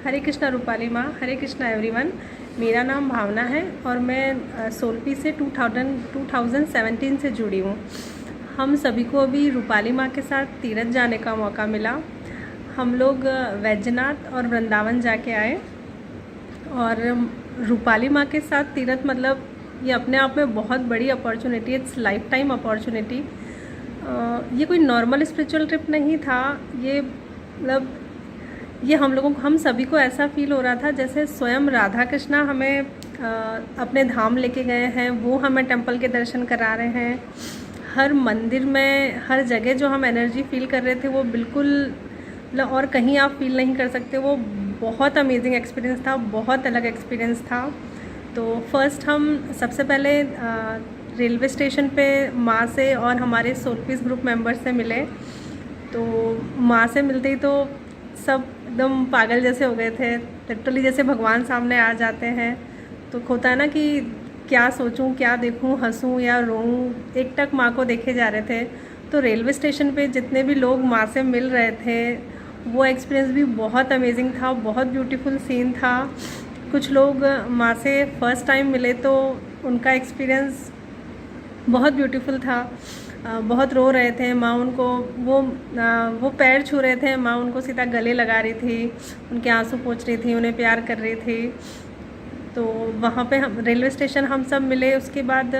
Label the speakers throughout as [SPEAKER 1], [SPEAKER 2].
[SPEAKER 1] हरे कृष्णा रूपाली माँ, हरे कृष्णा एवरीवन। मेरा नाम भावना है और मैं सोलपी से 2017 से जुड़ी हूँ। हम सभी को अभी रूपाली माँ के साथ तीरथ जाने का मौका मिला। हम लोग वैद्यनाथ और वृंदावन जाके आए और रूपाली माँ के साथ तीरथ मतलब ये अपने आप में बहुत बड़ी opportunity, it's life time opportunity. ये कोई नॉर्मल स्पिरिचुअल ट्रिप नहीं था। ये मतलब ये हम सभी को ऐसा फील हो रहा था जैसे स्वयं राधा कृष्णा हमें अपने धाम लेके गए हैं, वो हमें टेंपल के दर्शन करा रहे हैं। हर मंदिर में हर जगह जो हम एनर्जी फील कर रहे थे वो बिल्कुल मतलब और कहीं आप फील नहीं कर सकते। वो बहुत अमेजिंग एक्सपीरियंस था, बहुत अलग एक्सपीरियंस था। तो फर्स्ट हम सबसे पहले रेलवे स्टेशन पे माँ से और हमारे सोलपीस ग्रुप मेंबर से मिले। तो माँ से मिलते ही तो सब एकदम पागल जैसे हो गए थे, लिटरली जैसे भगवान सामने आ जाते हैं। तो होता है ना कि क्या सोचूं, क्या देखूं, हंसूं या रोऊं, एकटक माँ को देखे जा रहे थे। तो रेलवे स्टेशन पे जितने भी लोग माँ से मिल रहे थे वो एक्सपीरियंस भी बहुत अमेजिंग था, बहुत ब्यूटीफुल सीन था। कुछ लोग माँ से फर्स्ट टाइम मिले तो उनका एक्सपीरियंस बहुत ब्यूटीफुल था। बहुत रो रहे थे, माँ उनको वो पैर छू रहे थे, माँ उनको सीधा गले लगा रही थी, उनके आंसू पोंछ रही थी, उन्हें प्यार कर रही थी। तो वहाँ पे हम रेलवे स्टेशन हम सब मिले। उसके बाद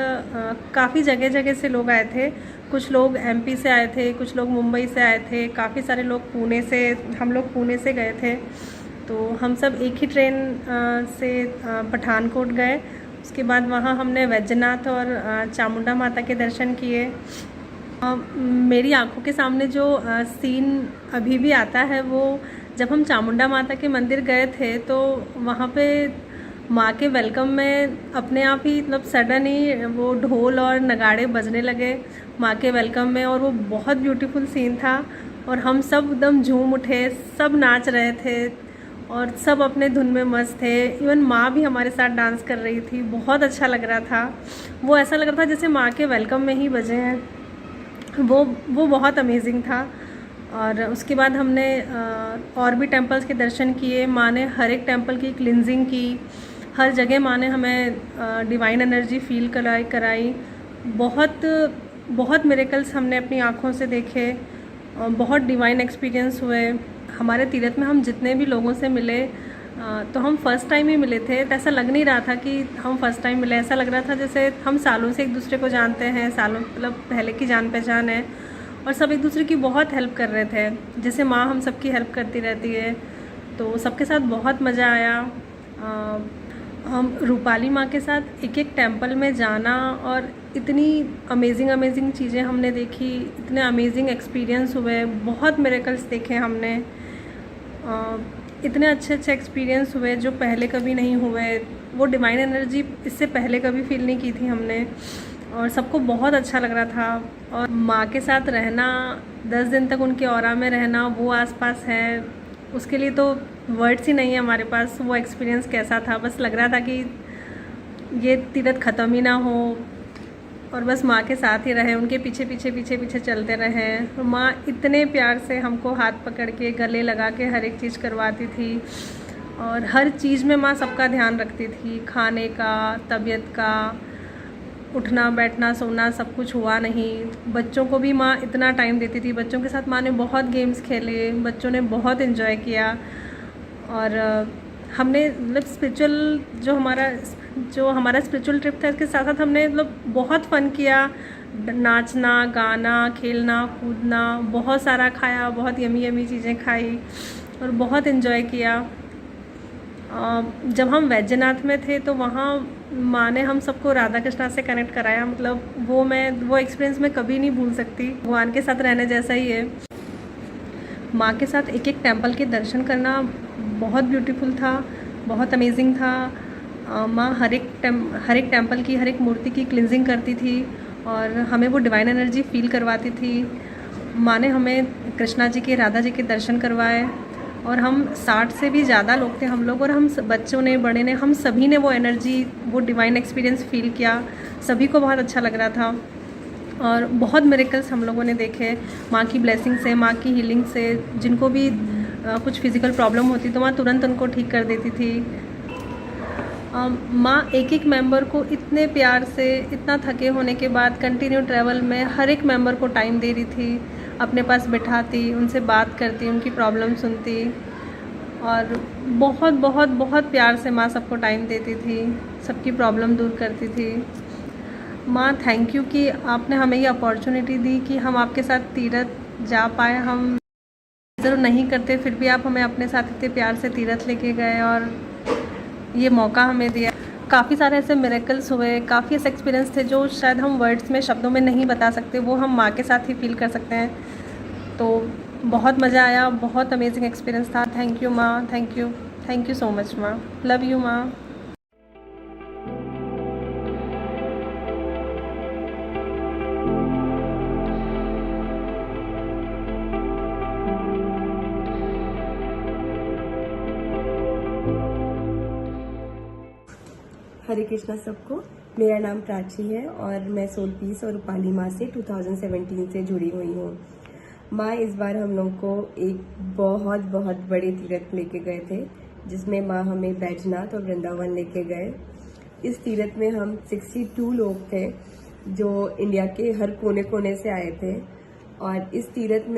[SPEAKER 1] काफ़ी जगह जगह से लोग आए थे। कुछ लोग एमपी से आए थे, कुछ लोग मुंबई से आए थे, काफ़ी सारे लोग पुणे से, हम लोग पुणे से गए थे। तो हम सब एक ही ट्रेन से पठानकोट गए। उसके बाद वहाँ हमने वैद्यनाथ और चामुंडा माता के दर्शन किए। मेरी आंखों के सामने जो सीन अभी भी आता है वो जब हम चामुंडा माता के मंदिर गए थे तो वहाँ पे माँ के वेलकम में अपने आप ही मतलब सडन ही वो ढोल और नगाड़े बजने लगे माँ के वेलकम में, और वो बहुत ब्यूटीफुल सीन था। और हम सब एकदम झूम उठे, सब नाच रहे थे और सब अपने धुन में मस्त थे। इवन माँ भी हमारे साथ डांस कर रही थी, बहुत अच्छा लग रहा था। वो ऐसा लग रहा था जैसे माँ के वेलकम में ही बजे हैं। वो बहुत अमेजिंग था। और उसके बाद हमने और भी टेम्पल्स के दर्शन किए। माँ ने हर एक टेम्पल की क्लिनजिंग की, हर जगह माँ ने हमें डिवाइन एनर्जी फील कराई। बहुत मिरेकल्स हमने अपनी आँखों से देखे, बहुत डिवाइन एक्सपीरियंस हुए। हमारे तीरथ में हम जितने भी लोगों से मिले तो हम फर्स्ट टाइम ही मिले थे। तो ऐसा लग नहीं रहा था कि हम फर्स्ट टाइम मिले, ऐसा लग रहा था जैसे हम सालों से एक दूसरे को जानते हैं, सालों मतलब पहले की जान पहचान है। और सब एक दूसरे की बहुत हेल्प कर रहे थे, जैसे माँ हम सबकी हेल्प करती रहती है। तो सबके साथ बहुत मज़ा आया। हम रूपाली माँ के साथ एक एक टेंपल में जाना और इतनी अमेजिंग चीज़ें हमने देखी, इतने अमेजिंग एक्सपीरियंस हुए, बहुत मिरेकल्स देखे हमने। इतने अच्छे एक्सपीरियंस हुए जो पहले कभी नहीं हुए। वो डिवाइन एनर्जी इससे पहले कभी फील नहीं की थी हमने, और सबको बहुत अच्छा लग रहा था। और माँ के साथ रहना, 10 दिन तक उनके ऑरा में रहना, वो आसपास है, उसके लिए तो वर्ड्स ही नहीं है हमारे पास। वो एक्सपीरियंस कैसा था, बस लग रहा था कि ये तीरथ ख़त्म ही ना हो और बस माँ के साथ ही रहें, उनके पीछे चलते रहें। माँ इतने प्यार से हमको हाथ पकड़ के गले लगा के हर एक चीज़ करवाती थी, और हर चीज़ में माँ सबका ध्यान रखती थी, खाने का, तबीयत का, उठना बैठना सोना सब कुछ हुआ नहीं। बच्चों को भी माँ इतना टाइम देती थी, बच्चों के साथ माँ ने बहुत गेम्स खेले, बच्चों ने बहुत इन्जॉय किया। और हमने मतलब जो हमारा स्पिरिचुअल ट्रिप था, इसके साथ साथ हमने मतलब बहुत फ़न किया, नाचना गाना खेलना कूदना, बहुत सारा खाया, बहुत यमी चीज़ें खाई और बहुत इन्जॉय किया। जब हम वैद्यनाथ में थे तो वहाँ माँ ने हम सबको राधा कृष्णा से कनेक्ट कराया। मतलब वो एक्सपीरियंस मैं कभी नहीं भूल सकती, भगवान के साथ रहने जैसा ही है। माँ के साथ एक एक टेंपल के दर्शन करना बहुत ब्यूटीफुल था, बहुत अमेजिंग था। माँ हर एक टेंपल की, हर एक मूर्ति की क्लिनजिंग करती थी और हमें वो डिवाइन एनर्जी फील करवाती थी। माँ ने हमें कृष्णा जी के, राधा जी के दर्शन करवाए, और हम 60 से भी ज़्यादा लोग थे हम लोग, और हम बच्चों ने, बड़े ने, हम सभी ने वो एनर्जी, वो डिवाइन एक्सपीरियंस फील किया। सभी को बहुत अच्छा लग रहा था और बहुत मिरेकल्स हम लोगों ने देखे माँ की ब्लेसिंग से, माँ की हीलिंग से। जिनको भी कुछ फिज़िकल प्रॉब्लम होती तो माँ तुरंत उनको ठीक कर देती थी। माँ एक एक मेंबर को इतने प्यार से, इतना थके होने के बाद कंटिन्यू ट्रैवल में हर एक मेंबर को टाइम दे रही थी, अपने पास बिठाती, उनसे बात करती, उनकी प्रॉब्लम सुनती और बहुत बहुत बहुत प्यार से माँ सबको टाइम देती थी, सबकी प्रॉब्लम दूर करती थी। माँ थैंक यू कि आपने हमें ये अपॉर्चुनिटी दी कि हम आपके साथ तीरथ जा पाए। हम ज़रूर नहीं करते, फिर भी आप हमें अपने साथ इतने प्यार से तीरथ लेके गए और ये मौका हमें दिया। काफ़ी सारे ऐसे मिरेकल्स हुए, काफ़ी ऐसे एक्सपीरियंस थे जो शायद हम वर्ड्स में, शब्दों में नहीं बता सकते, वो हम माँ के साथ ही फील कर सकते हैं। तो बहुत मज़ा आया, बहुत अमेजिंग एक्सपीरियंस था। थैंक यू माँ, थैंक यू सो मच माँ, लव यू माँ।
[SPEAKER 2] हरे कृष्णा सबको। मेरा नाम प्राची है और मैं सोलपीस और रूपाली माँ से 2017 से जुड़ी हुई हूँ। माँ इस बार हम लोग को एक बहुत बहुत बड़े तीर्थ लेके गए थे, जिसमें माँ हमें बैजनाथ और वृंदावन लेके गए। इस तीर्थ में हम 62 लोग थे जो इंडिया के हर कोने कोने से आए थे। और इस तीर्थ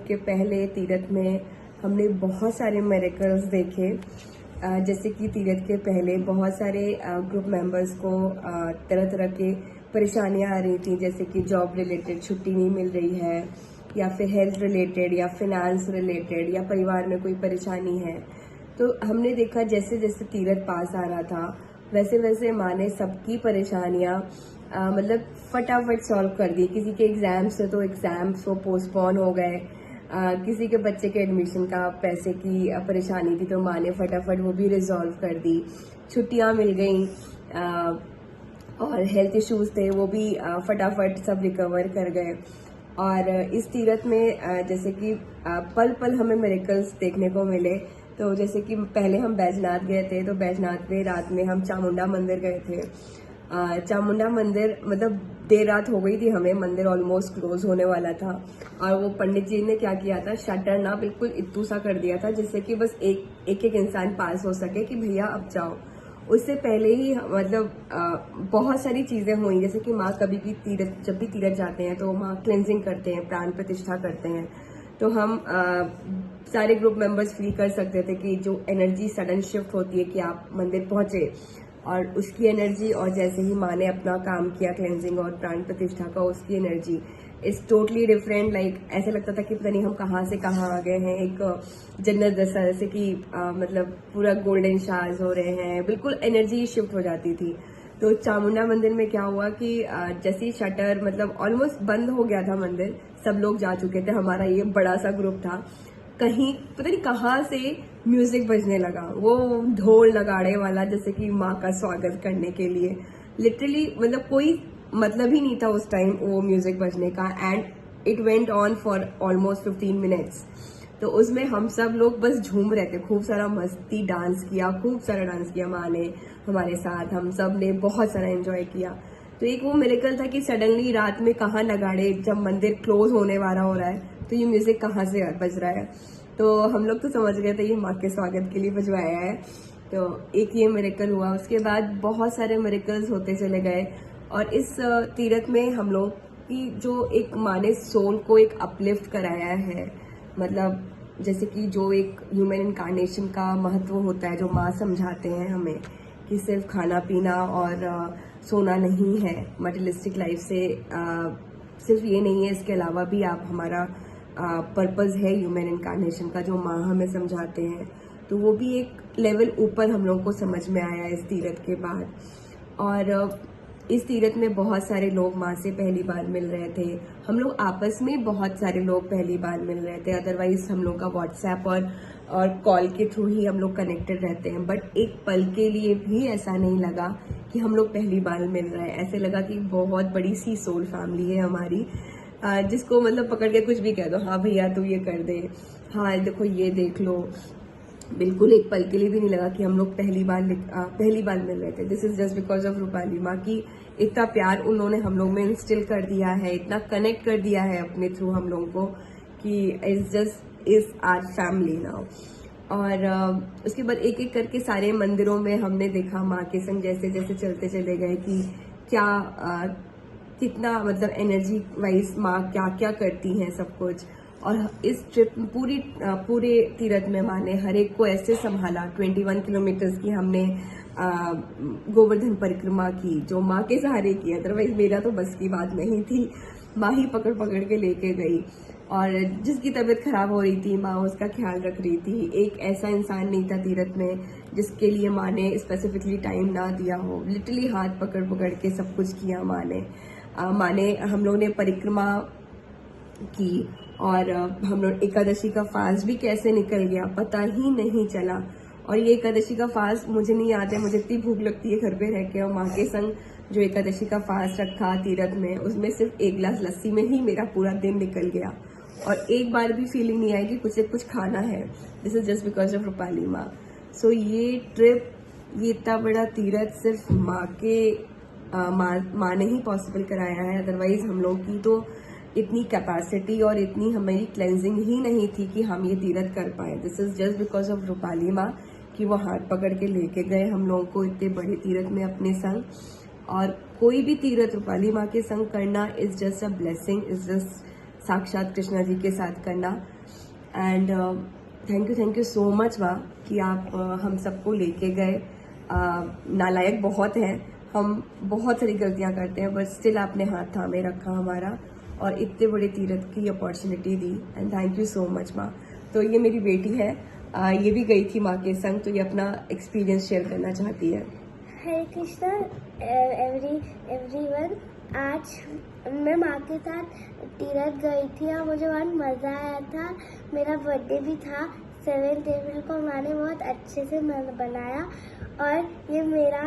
[SPEAKER 2] के पहले तीर्थ में हमने बहुत सारे मिरेकल्स देखे। जैसे कि तीरथ के पहले बहुत सारे ग्रुप मेंबर्स को तरह तरह के परेशानियां आ रही थी, जैसे कि जॉब रिलेटेड छुट्टी नहीं मिल रही है, या फिर हेल्थ रिलेटेड, या फिनेंस रिलेटेड, या परिवार में कोई परेशानी है। तो हमने देखा जैसे जैसे तीरथ पास आ रहा था वैसे वैसे माँ ने सबकी परेशानियां मतलब फटाफट सॉल्व कर दी। किसी के एग्जाम्स थे तो एग्जाम्स वो पोस्टपोन हो गए, किसी के बच्चे के एडमिशन का पैसे की परेशानी थी तो माँ ने फटाफट वो भी रिजॉल्व कर दी। छुट्टियां मिल गई और हेल्थ इश्यूज थे वो भी फटाफट सब रिकवर कर गए। और इस तीरथ में जैसे कि पल पल हमें मिरेकल्स देखने को मिले। तो जैसे कि पहले हम बैजनाथ गए थे, तो बैजनाथ में रात में हम चामुंडा मंदिर गए थे। चामुंडा मंदिर मतलब देर रात हो गई थी, हमें मंदिर ऑलमोस्ट क्लोज होने वाला था और वो पंडित जी ने क्या किया था, शटर ना बिल्कुल इत्तू सा कर दिया था जिससे कि बस एक इंसान पास हो सके कि भैया अब जाओ। उससे पहले ही मतलब बहुत सारी चीजें हुई, जैसे कि माँ कभी भी तीरथ, जब भी तीरथ जाते हैं तो माँ क्लेंजिंग करते हैं, प्राण प्रतिष्ठा करते हैं। तो हम सारे ग्रुप मेंबर्स फील कर सकते थे कि जो एनर्जी सडन शिफ्ट होती है कि आप मंदिर पहुंचे और उसकी एनर्जी, और जैसे ही माँ ने अपना काम किया क्लेंजिंग और प्राण प्रतिष्ठा का, उसकी energy is totally different. Like ऐसे लगता था कि पता नहीं हम कहाँ से कहाँ आ गए हैं, एक जन्नत जैसा, जैसे कि मतलब पूरा गोल्डन शार्स हो रहे हैं, बिल्कुल एनर्जी शिफ्ट हो जाती थी। तो चामुंडा मंदिर में क्या हुआ कि जैसे ही शटर मतलब ऑलमोस्ट बंद हो गया था मंदिर, सब लोग जा चुके थे, हमारा ये बड़ा सा ग्रुप था, कहीं पता नहीं कहाँ से म्यूजिक बजने लगा, वो ढोल नगाड़े वाला, जैसे कि माँ का स्वागत करने के लिए। लिटरली मतलब कोई मतलब ही नहीं था उस टाइम वो म्यूजिक बजने का, and it went on for almost 15 minutes. तो उसमें हम सब लोग बस झूम रहे थे, खूब सारा मस्ती, डांस किया, खूब सारा डांस किया माँ ने हमारे साथ, हम सब ने बहुत सारा एंजॉय किया। तो एक वो मिरेकल था कि सडनली रात में कहाँ नगाड़े, जब मंदिर क्लोज होने वाला हो रहा है तो ये म्यूजिक कहाँ से बज रहा है। तो हम लोग तो समझ गए थे ये माँ के स्वागत के लिए बजवाया है। तो एक ये मिरेकल हुआ, उसके बाद बहुत सारे मिरेकल्स होते चले गए। और इस तीरथ में हम लोग की जो एक माँ ने सोल को एक अपलिफ्ट कराया है, मतलब जैसे कि जो एक ह्यूमन इनकारनेशन का महत्व होता है, जो माँ समझाते हैं हमें कि सिर्फ खाना पीना और सोना नहीं है, मटेरियलिस्टिक लाइफ से सिर्फ ये नहीं है, इसके अलावा भी आप हमारा पर्पस है ह्यूमन इनकारनेशन का, जो माँ हमें समझाते हैं। तो वो भी एक लेवल ऊपर हम लोगों को समझ में आया इस तीरथ के बाद। और इस तीरथ में बहुत सारे लोग माँ से पहली बार मिल रहे थे, हम लोग आपस में बहुत सारे लोग पहली बार मिल रहे थे। अदरवाइज हम लोग का व्हाट्सएप और कॉल के थ्रू ही हम लोग कनेक्टेड रहते हैं, बट एक पल के लिए भी ऐसा नहीं लगा कि हम लोग पहली बार मिल रहे हैं। ऐसे लगा कि बहुत बड़ी सी सोल फैमिली है हमारी, जिसको मतलब पकड़ के कुछ भी कह दो, हाँ भैया तू ये कर दे, हाँ देखो ये देख लो। बिल्कुल एक पल के लिए भी नहीं लगा कि हम लोग पहली बार मिल रहे थे। This is just because of Rupali माँ की इतना प्यार उन्होंने हम लोग में इंस्टिल कर दिया है, इतना कनेक्ट कर दिया है अपने थ्रू हम लोगों को, कि it's just is our family now. और उसके बाद एक एक करके सारे मंदिरों में हमने देखा माँ के संग जैसे जैसे चलते चले गए कि क्या कितना मतलब एनर्जी वाइज माँ क्या क्या करती हैं सब कुछ। और इस ट्रिप पूरे तीरथ में माँ ने हर एक को ऐसे संभाला। 21 किलोमीटर्स की हमने गोवर्धन परिक्रमा की जो माँ के सहारे की, अदरवाइज मेरा तो बस की बात नहीं थी। माँ ही पकड़ पकड़ के लेके गई और जिसकी तबीयत खराब हो रही थी माँ उसका ख्याल रख रही थी। एक ऐसा इंसान नहीं था तीरथ में जिसके लिए माँ ने स्पेसिफिकली टाइम ना दिया हो। लिटरली हाथ पकड़ पकड़ के सब कुछ किया माँ ने। हम लोगों ने परिक्रमा की और हम लोग एकादशी का फास्ट भी कैसे निकल गया पता ही नहीं चला। और ये एकादशी का फास्ट मुझे नहीं याद है, मुझे इतनी भूख लगती है घर पे रह के। और माँ के संग जो एकादशी का फास्ट रखा तीरथ में, उसमें सिर्फ एक गिलास लस्सी में ही मेरा पूरा दिन निकल गया और एक बार भी फीलिंग नहीं आई कि कुछ खाना है। This is just because of Rupali माँ। सो ये ट्रिप, ये इतना बड़ा तीरथ सिर्फ माँ ने ही पॉसिबल कराया है। अदरवाइज हम लोग की तो इतनी कैपेसिटी और इतनी हमारी क्लेंजिंग ही नहीं थी कि हम ये तीरथ कर पाए। This is just because of Rupali माँ कि वो हाथ पकड़ के लेके गए हम लोगों को इतने बड़े तीरथ में अपने संग। और कोई भी तीरथ रूपाली माँ के संग करना is just a blessing, is just साक्षात कृष्णा जी के साथ करना। And thank you so much माँ कि आप हम सबको लेके गए। नालायक बहुत हैं हम, बहुत सारी गलतियाँ करते हैं, बट स्टिल आपने हाथ थामे रखा हमारा और इतने बड़े तीरथ की opportunity the. And thank you so much माँ। तो ये मेरी बेटी है, ये भी गई थी माँ के संग, तो ये अपना एक्सपीरियंस शेयर करना चाहती है।
[SPEAKER 3] हरे कृष्णा एवरीवन। आज मैं माँ के साथ तीरथ गई थी और मुझे बहुत मज़ा आया था। मेरा बर्थडे भी था 7 अप्रैल को, माँ ने बहुत अच्छे से बनाया और ये मेरा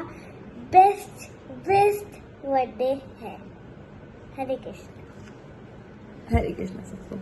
[SPEAKER 3] बेस्ट बर्थडे है। हरे कृष्णा।
[SPEAKER 2] हरे कृष्णा सबको।